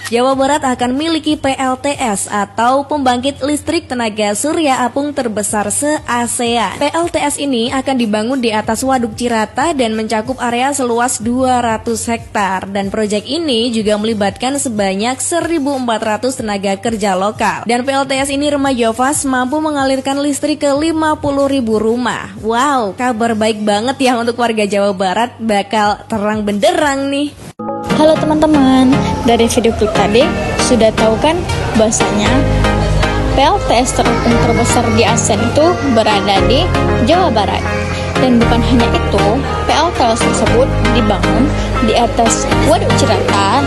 Jawa Barat akan miliki PLTS atau pembangkit listrik tenaga surya apung terbesar se-ASEAN. PLTS ini akan dibangun di atas Waduk Cirata dan mencakup area seluas 200 hektar. Dan proyek ini juga melibatkan sebanyak 1.400 tenaga kerja lokal. Dan PLTS ini remaja fast mampu mengalirkan listrik ke 50.000 rumah. Wow, kabar baik banget ya untuk warga Jawa Barat, bakal terang benderang nih. Halo teman-teman, dari video klip tadi sudah tahu kan bahwasanya PLTS terbesar di ASEAN itu berada di Jawa Barat. Dan bukan hanya itu, PLTS tersebut dibangun di atas Waduk Cirata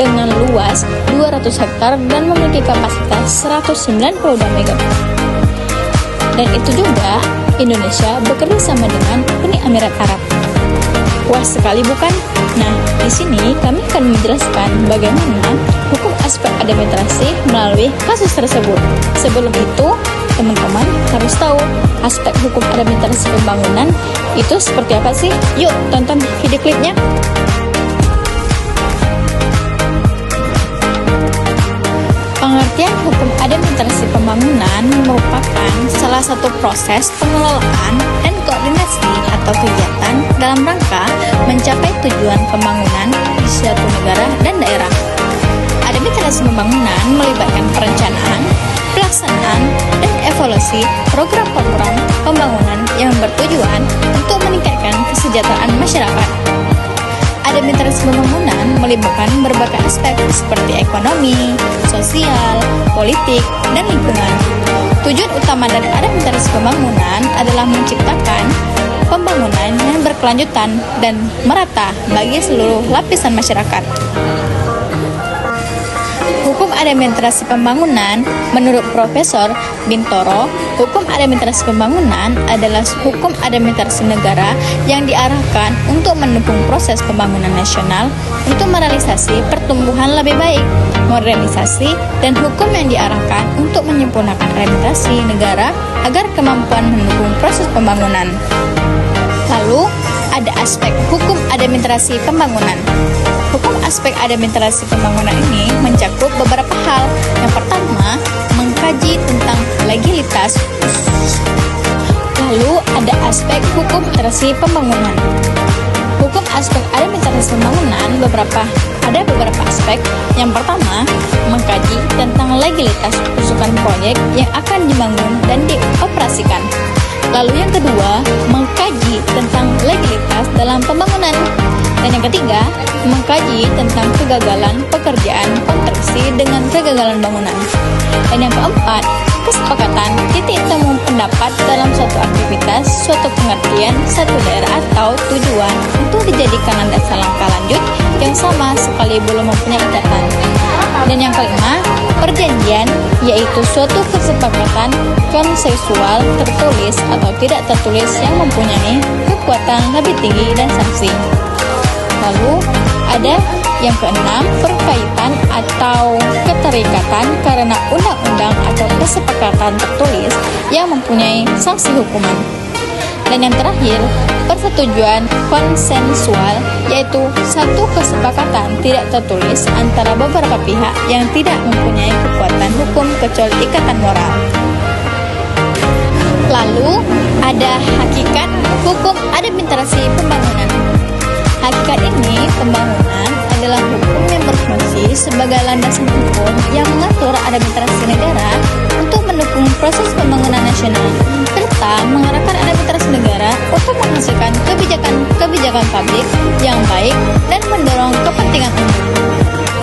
dengan luas 200 hektar dan memiliki kapasitas 192 MW. Dan itu juga Indonesia bekerja sama dengan Uni Emirat Arab. Wah sekali bukan? Nah, di sini kami akan menjelaskan bagaimana hukum aspek administrasi melalui kasus tersebut. Sebelum itu, teman-teman harus tahu aspek hukum administrasi pembangunan itu seperti apa sih? Yuk, tonton video klipnya. Pengertian hukum administrasi pembangunan merupakan salah satu proses pengelolaan dan koordinasi atau kegiatan dalam rangka mencapai tujuan pembangunan di suatu negara dan daerah. Administrasi pembangunan melibatkan perencanaan, pelaksanaan, dan evaluasi program-program pembangunan yang bertujuan untuk meningkatkan kesejahteraan masyarakat. Administrasi pembangunan melibatkan berbagai aspek seperti ekonomi, sosial, politik, dan lingkungan. Tujuan utama dari administrasi pembangunan adalah menciptakan pembangunan yang berkelanjutan dan merata bagi seluruh lapisan masyarakat. Hukum administrasi pembangunan, menurut Profesor Bintoro, hukum administrasi pembangunan adalah hukum administrasi negara yang diarahkan untuk mendukung proses pembangunan nasional untuk merealisasi pertumbuhan lebih baik, modernisasi, dan hukum yang diarahkan untuk menyempurnakan administrasi negara agar kemampuan mendukung proses pembangunan. Lalu, ada aspek hukum administrasi pembangunan. Hukum aspek administrasi pembangunan ini mencakup beberapa hal. Yang pertama, mengkaji tentang legalitas. Lalu ada aspek hukum administrasi pembangunan. Hukum aspek administrasi pembangunan ada beberapa aspek. Yang pertama, mengkaji tentang legalitas usulan proyek yang akan dibangun dan dioperasikan. Lalu yang kedua, mengkaji tentang legalitas dalam pembangunan. Dan yang ketiga, mengkaji tentang kegagalan pekerjaan konstruksi dengan kegagalan bangunan. Dan yang keempat, kesepakatan titik temu pendapat dalam suatu aktivitas, suatu pengertian, satu daerah atau tujuan untuk dijadikan landasan langkah lanjut yang sama sekali belum mempunyai ikatan. Dan yang kelima, perjanjian, yaitu suatu kesepakatan konsensual tertulis atau tidak tertulis yang mempunyai kekuatan lebih tinggi dan sanksi. Lalu ada yang keenam, perkaitan atau keterikatan karena undang-undang atau kesepakatan tertulis yang mempunyai sanksi hukuman. Dan yang terakhir, persetujuan konsensual, yaitu satu kesepakatan tidak tertulis antara beberapa pihak yang tidak mempunyai kekuatan hukum kecuali ikatan moral. Lalu ada hakikat hukum administrasi pembangunan. Hakikat ini, pembangunan adalah hukum yang berfungsi sebagai landasan hukum yang mengatur administrasi negara untuk mendukung proses pembangunan nasional, serta mengarahkan administrasi negara untuk menghasilkan kebijakan publik yang baik dan mendorong kepentingan umum.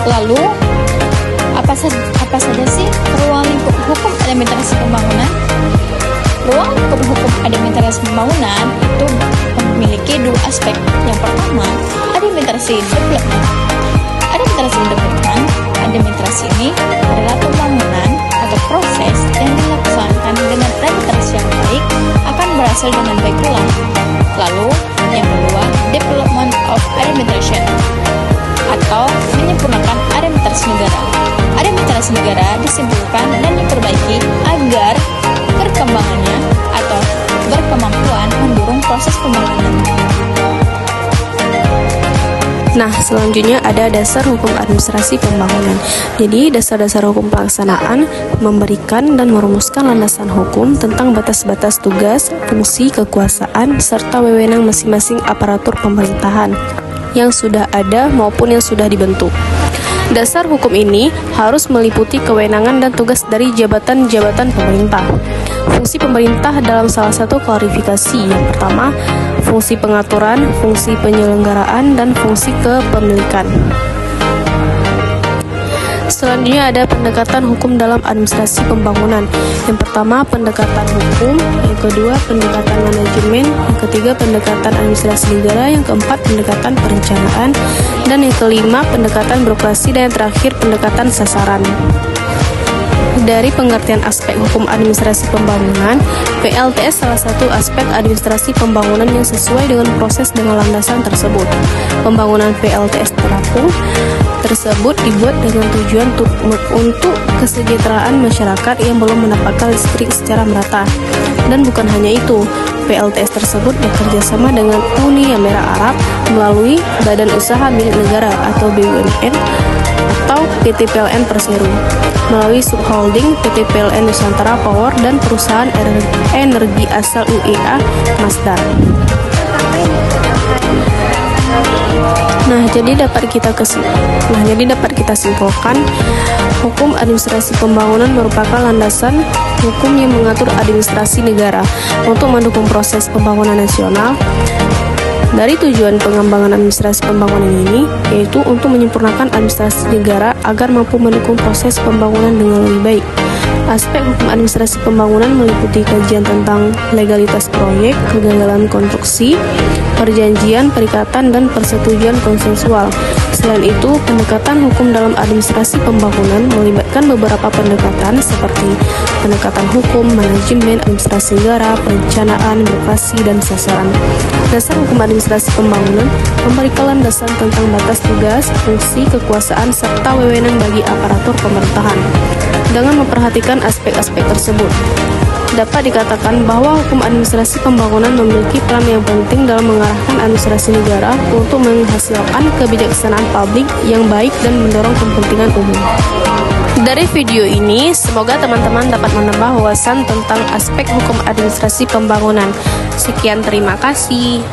Lalu, apa saja sih ruang lingkup hukum administrasi pembangunan? Ruang lingkup hukum administrasi pembangunan itu memiliki dua aspek. Yang pertama, administrasi development. Administrasi ini adalah pembangunan atau proses yang dilaksanakan dengan administrasi yang baik akan berhasil dengan baik pula. Lalu, yang kedua, development of administration atau menyempurnakan administrasi negara. Administrasi negara disimpulkan dan diperbaiki agar perkembangannya atau berkemampuan mendukung proses pembangunan. Nah, selanjutnya ada dasar hukum administrasi pembangunan. Jadi, dasar-dasar hukum pelaksanaan memberikan dan merumuskan landasan hukum tentang batas-batas tugas, fungsi, kekuasaan, serta wewenang masing-masing aparatur pemerintahan yang sudah ada maupun yang sudah dibentuk. Dasar hukum ini harus meliputi kewenangan dan tugas dari jabatan-jabatan pemerintah. Fungsi pemerintah dalam salah satu klarifikasi. Yang pertama, fungsi pengaturan, fungsi penyelenggaraan, dan fungsi kepemilikan. Selanjutnya ada pendekatan hukum dalam administrasi pembangunan. Yang pertama, pendekatan hukum. Yang kedua, pendekatan manajemen. Yang ketiga, pendekatan administrasi negara. Yang keempat, pendekatan perencanaan. Dan yang kelima, pendekatan birokrasi. Dan yang terakhir, pendekatan sasaran. Dari pengertian aspek hukum administrasi pembangunan, PLTS salah satu aspek administrasi pembangunan yang sesuai dengan proses dengan landasan tersebut. Pembangunan PLTS terapung tersebut dibuat dengan tujuan untuk kesejahteraan masyarakat yang belum mendapatkan listrik secara merata. Dan bukan hanya itu, PLTS tersebut bekerja sama dengan Uni Emirat Arab melalui Badan Usaha Milik Negara atau BUMN atau PT PLN Persero melalui subholding PT PLN Nusantara Power dan perusahaan energi asal UEA Masdar. Nah, jadi dapat kita simpulkan, hukum administrasi pembangunan merupakan landasan hukum yang mengatur administrasi negara untuk mendukung proses pembangunan nasional. Dari tujuan pengembangan administrasi pembangunan ini, yaitu untuk menyempurnakan administrasi negara agar mampu mendukung proses pembangunan dengan lebih baik. Aspek hukum administrasi pembangunan meliputi kajian tentang legalitas proyek, kegagalan konstruksi, perjanjian, perikatan, dan persetujuan konsensual. Selain itu, pendekatan hukum dalam administrasi pembangunan melibatkan beberapa pendekatan seperti pendekatan hukum, manajemen, administrasi negara, perencanaan, birokrasi, dan sasaran. Dasar hukum administrasi pembangunan memberikan landasan tentang batas tugas, fungsi, kekuasaan, serta wewenang bagi aparatur pemerintahan. Dengan memperhatikan aspek-aspek tersebut, dapat dikatakan bahwa hukum administrasi pembangunan memiliki peran yang penting dalam mengarahkan administrasi negara untuk menghasilkan kebijaksanaan publik yang baik dan mendorong kepentingan umum. Dari video ini, semoga teman-teman dapat menambah wawasan tentang aspek hukum administrasi pembangunan. Sekian, terima kasih.